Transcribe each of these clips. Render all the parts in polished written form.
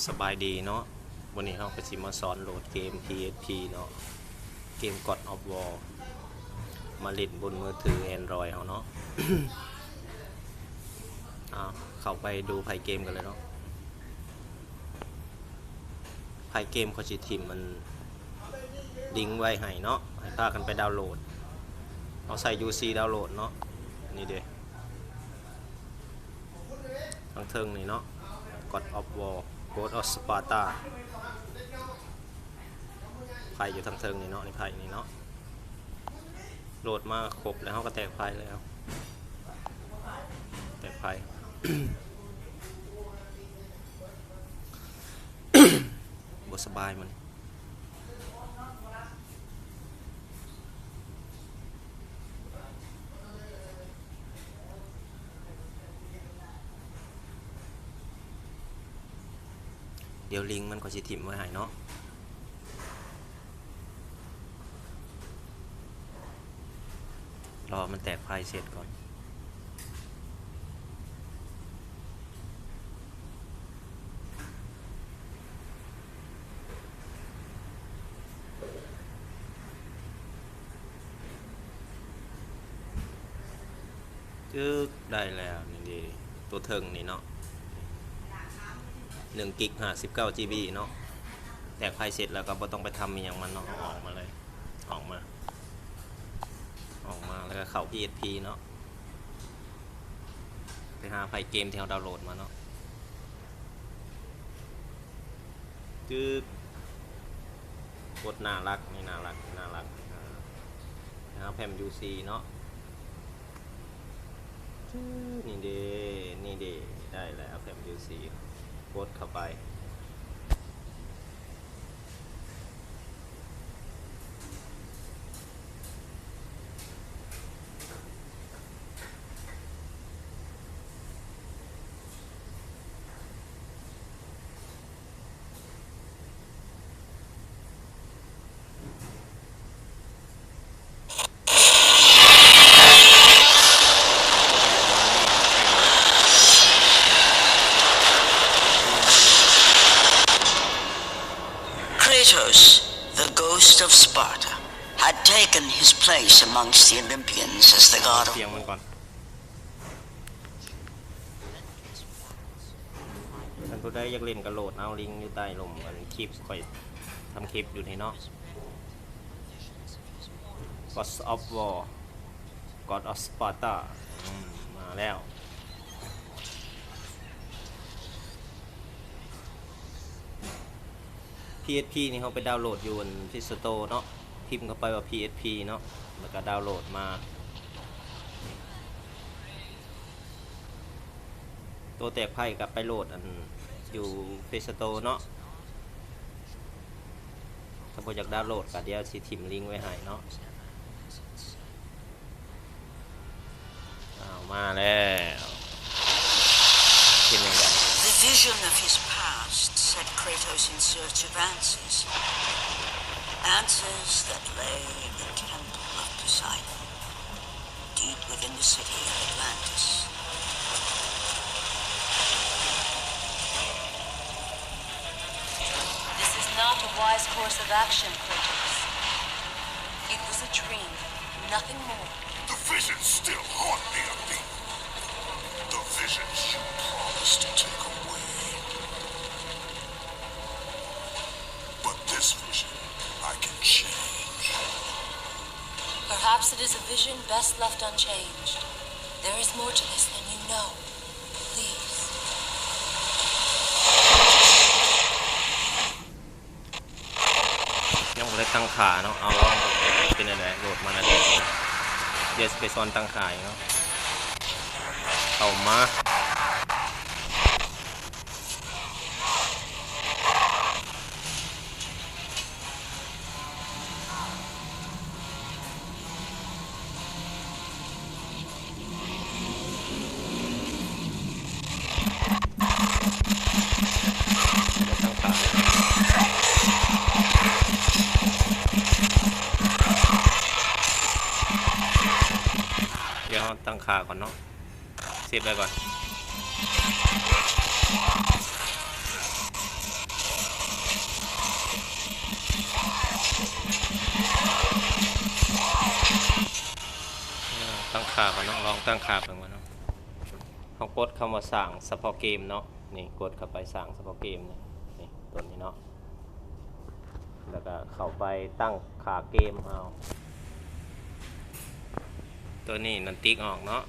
สบายดีเนาะวันนี้เราก็สิมาสอนโหลดเกม PSP เนาะเกม God of War มาเล่นบนมือถือ Android เฮาเนาะ เข้าไปดูไพ่เกมกันเลยเนาะไพ่เกมเขาสิทิมมันลิงก์ไว้ให้เนาะให้พากันไปดาวน์โหลดเอาใส่ UC ดาวน์โหลดเนาะนี่เด้ทางเทิงนี่เนาะ God of War God of Sparta ไพ่อยู่ทางเทิงนี่เนาะนี่ไพ่นี่เนาะโหลดมาครบแล้วเขาก็แตกไพ่แล้วแตกไพ่ บสบายมันเดี๋ยวลิงก์มันก็สิถิ่มไว้ให้เนาะรอมันแตกไฟเสร็จก่อนจึ๊กได้แล้วนี่ดีตัวเทิงนี่เนาะ1 กิก59 GB เนาะแตกไฟเสร็จแล้วก็บ่ต้องไปทำอย่างมันเนาะออกมาเลยออกมาแล้วก็เข้า PSP เนาะไปหาไฟเกมที่เราดาวน์โหลดมาเนาะจึ๊กกดน่ารักนี่น่ารักนะครับแพม UC เนาะนี่เดได้แล้วแพม UC กดเข้าไปKratos, the ghost of Sparta, had taken his place amongst the Olympians as the god of เสียงมันก่อนท่านผู้ใดอยากเล่นกระโหลดเอาลิงก์อยู่ใต้ลมมันคลิปค่อยทำคลิปอยู่ในเนาะ God of War God of Sparta มาแล้ว PSP นี่เขาไปดาวน์โหลดอยู่บนที่สโตร์เนาะพิมพ์เข้าไปว่า PSP เนาะแล้วก็ดาวน์โหลดมาตัวแตกไพ่กับไปโหลดอันอยู่เพจสโตร์เนาะถ้าพออยากดาวน์โหลดก็เดี๋ยวสิทิมลิงก์ไว้ให้เนาะมาแล้วเป็นยังไง The vision of his past set Kratos in search of answers. Answers that lay in the temple of Poseidon, deep within the city of Atlantis. This is not a wise course of action, Kratos. It was a dream, nothing more. The visions still haunt me, Athena. The visions you promised to take away. But this vision, I can change. Perhaps it is a vision best left unchanged. There is more to this than you know. Please. ยังไม่ได้ตั้งขาเนาะเอาลองเป็นอะไรโหลดมาแล้วเดี๋ยวไปซ้อนตั้งขาเนาะเข้ามาตั้งขาเดี๋ยวตั้งขาก่อนเนาะเซฟไว้ก่อน ค่าก่อนเนาะลองตั้งค่าเบิ่งว่าเนาะเขากดคำว่าสั่งเฉพาะเกมเนาะนี่กดเข้าไปสั่งเฉพาะเกมนี่ตัวนี้เนาะแล้วก็เข้าไปตั้งค่าเกมเอาตัวนี้นันติ๊กออกเนาะ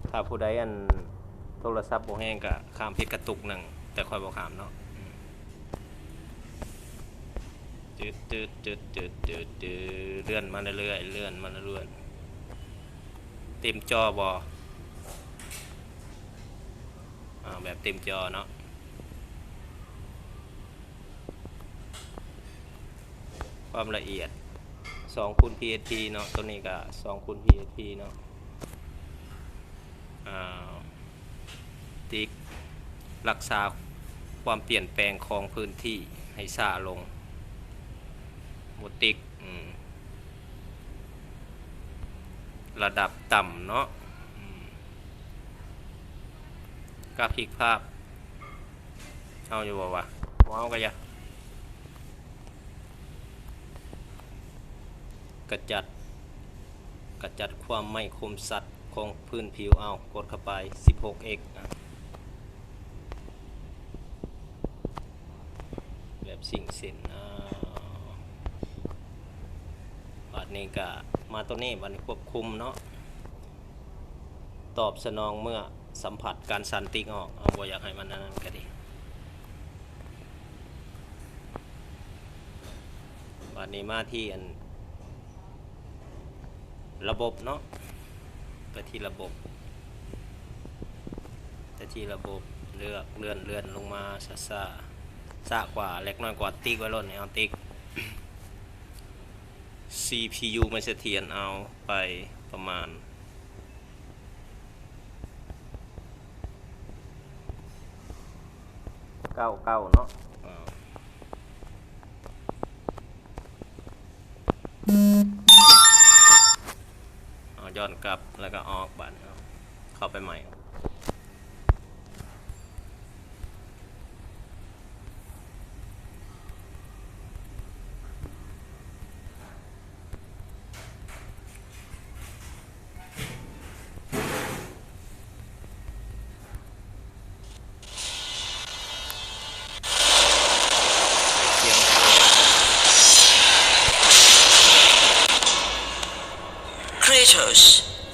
ถ้าผู้ใดอันโทรศัพท์บ่แห้งก็ข้ามเพชรกระตุกหนึ่งแต่ค่อยบ่ข้ามเนาะเลื่อนมาเรื่อยๆเลื่อนมาเรื่อยๆเต็มจอบ่แบบเต็มจอเนาะความละเอียด2 คูณ PSP เนาะตัวนี้ก็2 คูณ PSP เนาะติ๊กรักษาความเปลี่ยนแปลงของพื้นที่ให้ช้าลงหมดติ๊กระดับต่ำเนาะกราฟิกภาพเอาอยู่บ่วะว้าวก็ยังกระจัดความไม่คมสัตว์ของพื้นผิวเอากดเข้าไป 16x แบบสิ่งเส้นบัดนี้ก็มาตัวนี้บัดนี้ควบคุมเนาะตอบสนองเมื่อสัมผัสการสั่นติ๊กออกบ่อยากให้มันนั้นก็ดีบัดนี้มาที่อันระบบเนาะไปที่ระบบเลือกเลื่อนลงมาซ่ากว่าเล็กน้อยกว่าติ๊กไว้ล้นเอาติ๊ก CPU ไม่เสถียรเอาไปประมาณ99เนาะย้อนกลับแล้วก็ออกบัตรเข้าไปใหม่Kratos,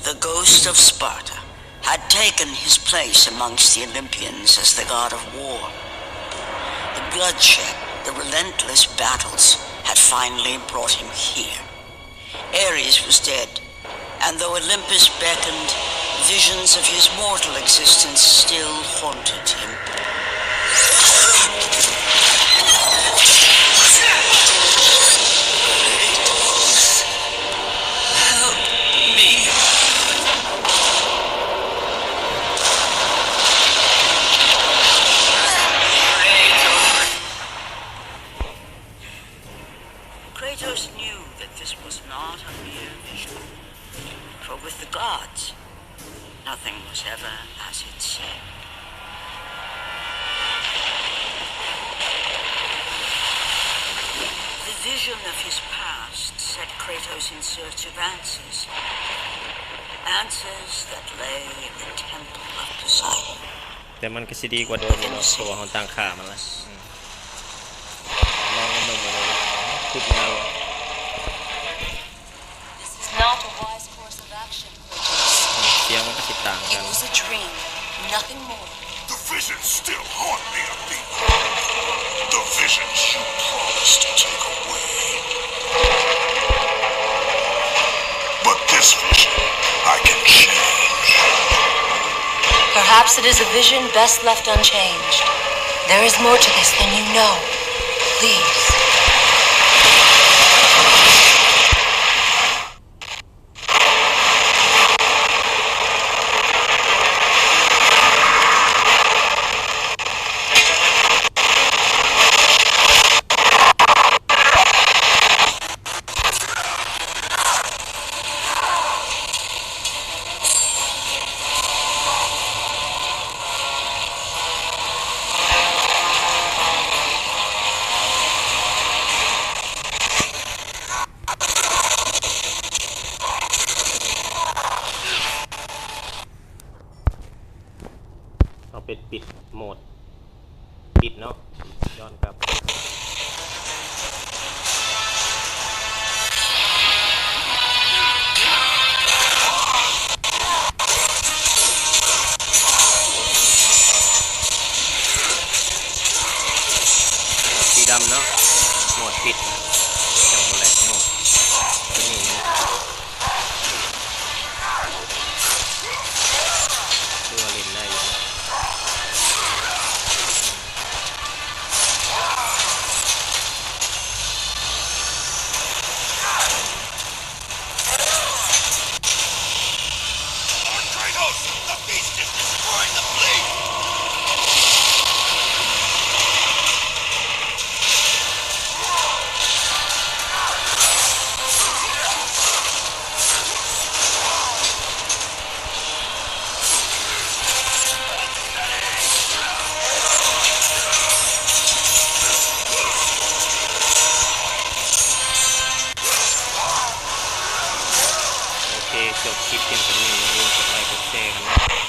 the ghost of Sparta, had taken his place amongst the Olympians as the god of war. The bloodshed, the relentless battles had finally brought him here. Ares was dead, and though Olympus beckoned, visions of his mortal existence still haunted him. Kratos knew that this was not a mere vision, for with the gods, nothing was ever as it seemed. The vision of his past set Kratos in search of answers that lay in the temple of Poseidon. แต่มันก็สิดีกว่าเดิมเนาะตัวเขาตั้งค่ามันละลองกันดูเลยคิดแนว This is not a wise course of action, Kratos. เสียงมันก็สิต่างกัน It was a dream, nothing more. The visions still haunt me, Athena. The visions you promised to take away. But this vision, I can change. Perhaps it is a vision best left unchanged. There is more to this than you know. Please. ย้อนกลับสีดำเนาะโหมดปิดนะจังหวะแรกโหมดตัวนี้ตัวเล่นได้อยู่นะ Kratos! The beast is destroying the fleet! โอเคจบคลิปเพียงเท่านี้อย่าลืมกดไลค์กดแชร์กันนะ